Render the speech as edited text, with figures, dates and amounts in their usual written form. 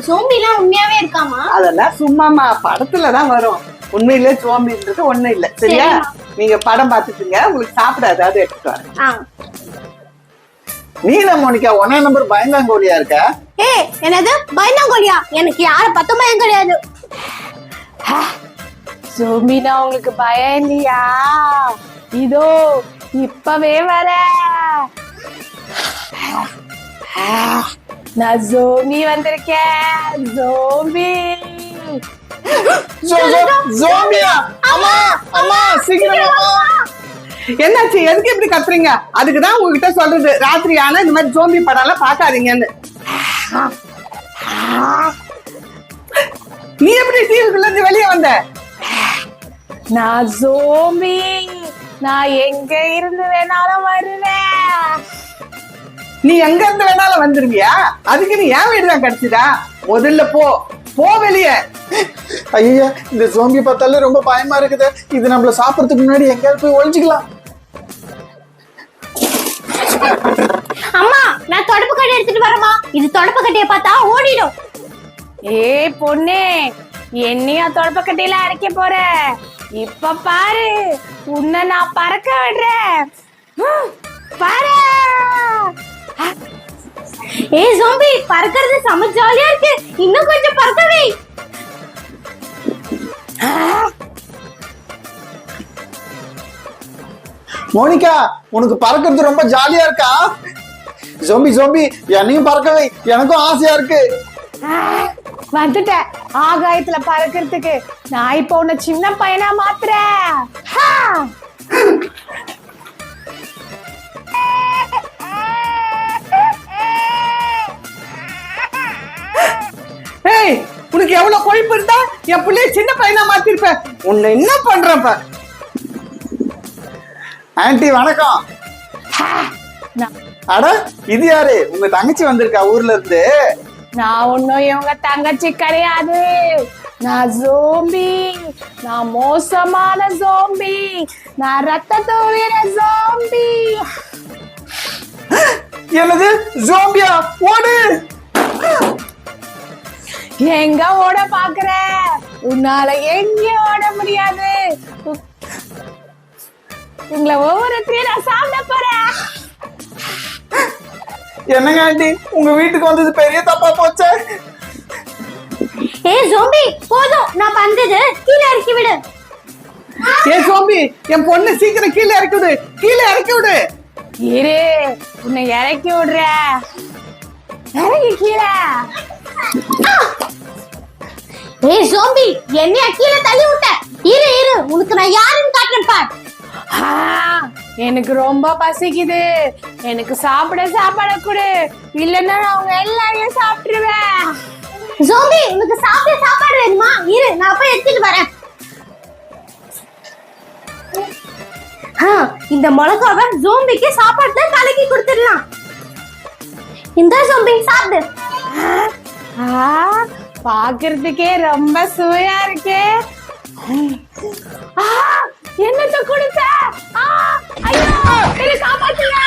ஜோம்பிலாம் உண்மையாவே இருக்காமா? அதெல்லாம் சும்மாமா படத்துலதான் வரும். உண்மையிலே ஜோம்பின்றது ஒண்ணும் இல்ல. சரியா? நீங்க படம் பாத்துட்டுங்க, உங்களுக்கு சாப்பிட ஏதாவது எடுத்துட்டு வரேன். நீல மோனிகா 1 நம்பர் பயந்தாங்கோலியா இருக்க? என்னது பயந்தாங்கோலியா? எனக்கு யார பத்த பயம் கிடையாது. ஜோம்பினா உங்களுக்கு பயம் இல்லையா? இதோ இப்பவே வர. நான் ஜோம்பி வந்திருக்கேன். ஜோம்பி ஜோம்பியா? அம்மா அம்மா சீக்கிரம் அம்மா. என்னாச்சு? எதுக்கு இப்படி கத்துறீங்க? அதுக்குதான் உங்ககிட்ட சொல்றது, ராத்திரி ஆனா இந்த மாதிரி ஜோம்பி படம் எல்லாம் பாக்காதீங்கன்னு. நீ எப்படி டிவிக்குள்ள இருந்து வெளியே வந்த? நான் ஜோம்பி. நான் எங்க இருந்து வேணாலும் வருவேன். நீ எங்க இருந்து வேணாலும் வந்துருவியா? அதுக்கு நீ ஏன் வீடுதான் கிடைச்சதா? முதல்ல போ வெளியே. ஐயா, இந்த ஜோம்பி பார்த்தாலே ரொம்ப பயமா இருக்குது. இது நம்மள சாப்பிடறதுக்கு முன்னாடி எங்கேயாவது போய் ஒளிஞ்சுக்கலாம். அம்மா, நான் தொடப்பு கட்டை எடுத்துட்டு வரமா? இது தொடப்பு கட்டைய பார்த்தா ஓடிடும். பொண்ணே, என்னையா தொடப்பு கட்டையில அரைக்க போற? இப்ப பாரு, உன்னை நான் பறக்க விடுறேன். பாரு. ஜோம்பி பறக்கிறது செம ஜாலியா இருக்கு. இன்னும் கொஞ்சம் பறக்கவே. மோனிகா, உனக்கு பறக்கிறது ரொம்ப ஜாலியா இருக்கா? ஜோம்பி ஜோம்பி என்னையும் பறக்கவே, எனக்கும் ஆசையா இருக்கு. வந்துட்டேன் ஆகாயத்துல பறக்கிறதுக்கு. நான் இப்ப உன்னை சின்ன பையனா மாத்துறேன். உனக்கு எவ்வளவு கொழுப்பு இருந்தா என் பிள்ளைய சின்ன பையனா மாத்திருப்ப. உன்னை என்ன பண்றப்ப? ஆன்ட்டி வணக்கம். அட, இது யாரு? உங்க தங்கச்சி வந்திருக்கா ஊர்ல இருந்து? நான் ஒன்னும் இவங்க தங்கச்சி கிடையாது. நான் ஜோம்பி. நான் மோசமான ஜோம்பி. நான் ரத்தத்தை உயிர ஜோம்பி. என்னது ஜோம்பியா? ஓடு. எங்க ஓட பாக்குற? உன்னால எங்கேயும் ஓட முடியாது. உங்களை ஒவ்வொருத்தையும் நான் சாப்பிட போறேன். என்னங்க ஆண்டி, உங்க வீட்டுக்கு வந்தது பெரிய தப்பா போச்சே. ஜோம்பி போதும், நான் பண்றது கீழே இறக்கி விடு. ஜோம்பி, என் பொண்ணு சீக்கிரம் கீழே இறக்கி விடு. கீழே இறக்கி விடு. இரு, உன்னை இறக்கி விடுற. இறங்கி கீழே. ஜோம்பி என்னைய கீழே தள்ளி விட்ட. இரு உனக்கு நான் யாருன்னு காட்டுறேன் பார். எனக்கு ரொம்ப பசிக்குது. எனக்கு சாப்பாடு கொடு, இல்லன்னா நான் அவங்க எல்லாரையும் சாப்பிட்டுருவேன். ஜோம்பி, உனக்கு சாப்பாடு வேணுமா? இரு, நான் போய் எடுத்துட்டு வரேன். இந்த மிளகாவை ஜோம்பிக்கு சாப்பாடு கலக்கி கொடுத்துடலாம். இந்த ஜோம்பி சாப்பிடு. பாக்குறதுக்கே ரொம்ப சுவையா இருக்கு. என்னத்த கொடுத்த? ஐயோ, காப்பாத்துங்க.